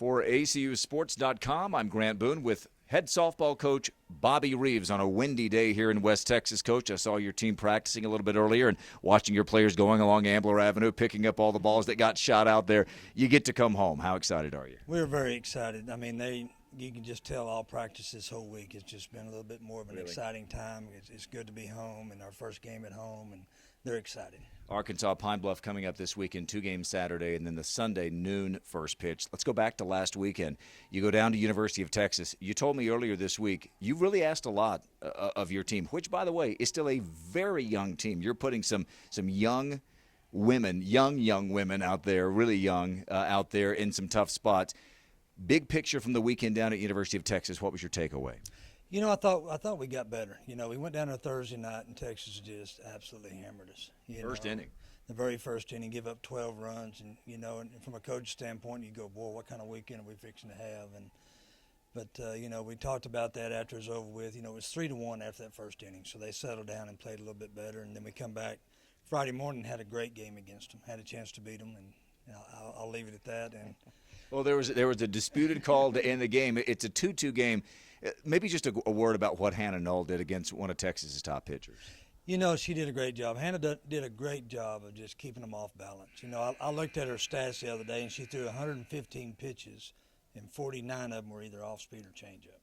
For ACUsports.com, I'm Grant Boone with head softball coach Bobby Reeves on a windy day here in West Texas. Coach, I saw your team practicing a little bit earlier and watching your players going along Ambler Avenue, picking up all the balls that got shot out there. You get to come home. How excited are you? We're very excited. I mean, you can just tell all practice this whole week. It's just been a little bit more of an exciting time. It's good to be home and our first game at home, and they're excited. Arkansas Pine Bluff coming up this weekend, 2 games Saturday, and then the Sunday noon first pitch. Let's go back to last weekend. You go down to University of Texas. You told me earlier this week you really asked a lot of your team, which, by the way, is still a very young team. You're putting some young women, young women out there, really young out there in some tough spots. Big picture from the weekend down at University of Texas. What was your takeaway? You know, I thought we got better. You know, we went down there Thursday night, and Texas just absolutely hammered us. First inning. The very first inning, give up 12 runs. And, you know, and from a coach standpoint, you go, boy, what kind of weekend are we fixing to have? But you know, we talked about that after it was over with. You know, it was 3-1 after that first inning. So they settled down and played a little bit better. And then we come back Friday morning and had a great game against them, had a chance to beat them. And you know, I'll leave it at that. And well, there was a disputed call to end the game. It's a 2-2 game. Maybe just a word about what Hannah Null did against one of Texas's top pitchers. You know, she did a great job. Hannah did a great job of just keeping them off balance. You know, I looked at her stats the other day, and she threw 115 pitches, and 49 of them were either off-speed or changeup.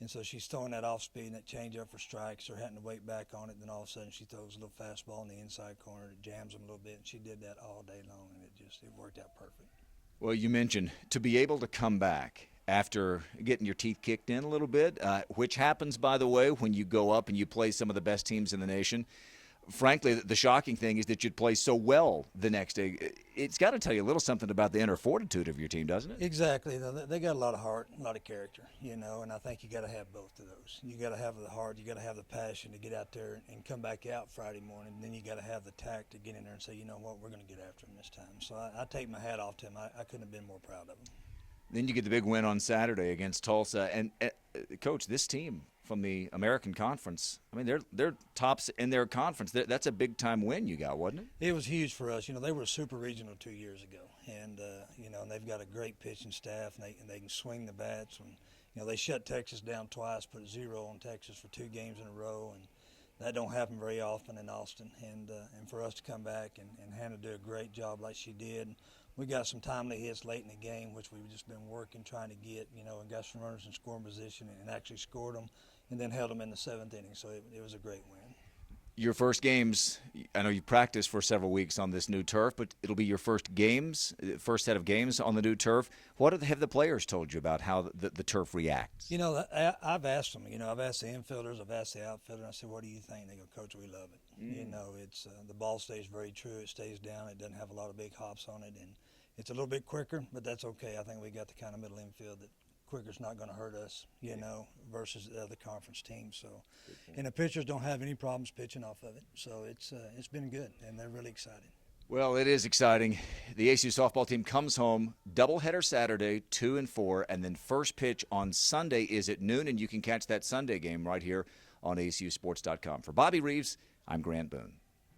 And so she's throwing that off-speed and that changeup for strikes or having to wait back on it. Then all of a sudden she throws a little fastball in the inside corner. It jams them a little bit, and she did that all day long, and it worked out perfect. Well, you mentioned to be able to come back after getting your teeth kicked in a little bit, which happens, by the way, when you go up and you play some of the best teams in the nation. Frankly, the shocking thing is that you'd play so well the next day. It's got to tell you a little something about the inner fortitude of your team, doesn't it? Exactly. They got a lot of heart, a lot of character, you know, and I think you got to have both of those. You got to have the heart, you got to have the passion to get out there and come back out Friday morning. And then you got to have the tact to get in there and say, you know what, we're going to get after them this time. So I take my hat off to them. I couldn't have been more proud of them. Then you get the big win on Saturday against Tulsa. And, Coach, this team from the American Conference, I mean, they're tops in their conference. That's a big-time win you got, wasn't it? It was huge for us. You know, they were a super regional 2 years ago. And, you know, and they've got a great pitching staff, and they can swing the bats. And, you know, they shut Texas down twice, put 0 on Texas for 2 games in a row. And that don't happen very often in Austin. And for us to come back and Hannah do a great job like she did. We got some timely hits late in the game, which we've just been working, trying to get, you know, and got some runners in scoring position and actually scored them and then held them in the 7th inning. So it was a great win. Your first games, I know you practiced for several weeks on this new turf, but it'll be your first set of games on the new turf. What have the players told you about how the turf reacts? You know, I've asked them. You know, I've asked the infielders, I've asked the outfielder. I said, what do you think? They go, Coach, we love it. You know, it's the ball stays very true. It stays down. It doesn't have a lot of big hops on it. And it's a little bit quicker, but that's okay. I think we got the kind of middle infield that quicker's not going to hurt us, you know, versus the other conference teams. So, and the pitchers don't have any problems pitching off of it. So it's been good, and they're really excited. Well, it is exciting. The ACU softball team comes home, doubleheader Saturday, 2 and 4, and then first pitch on Sunday is at noon, and you can catch that Sunday game right here on ACUsports.com. For Bobby Reeves, I'm Grant Boone.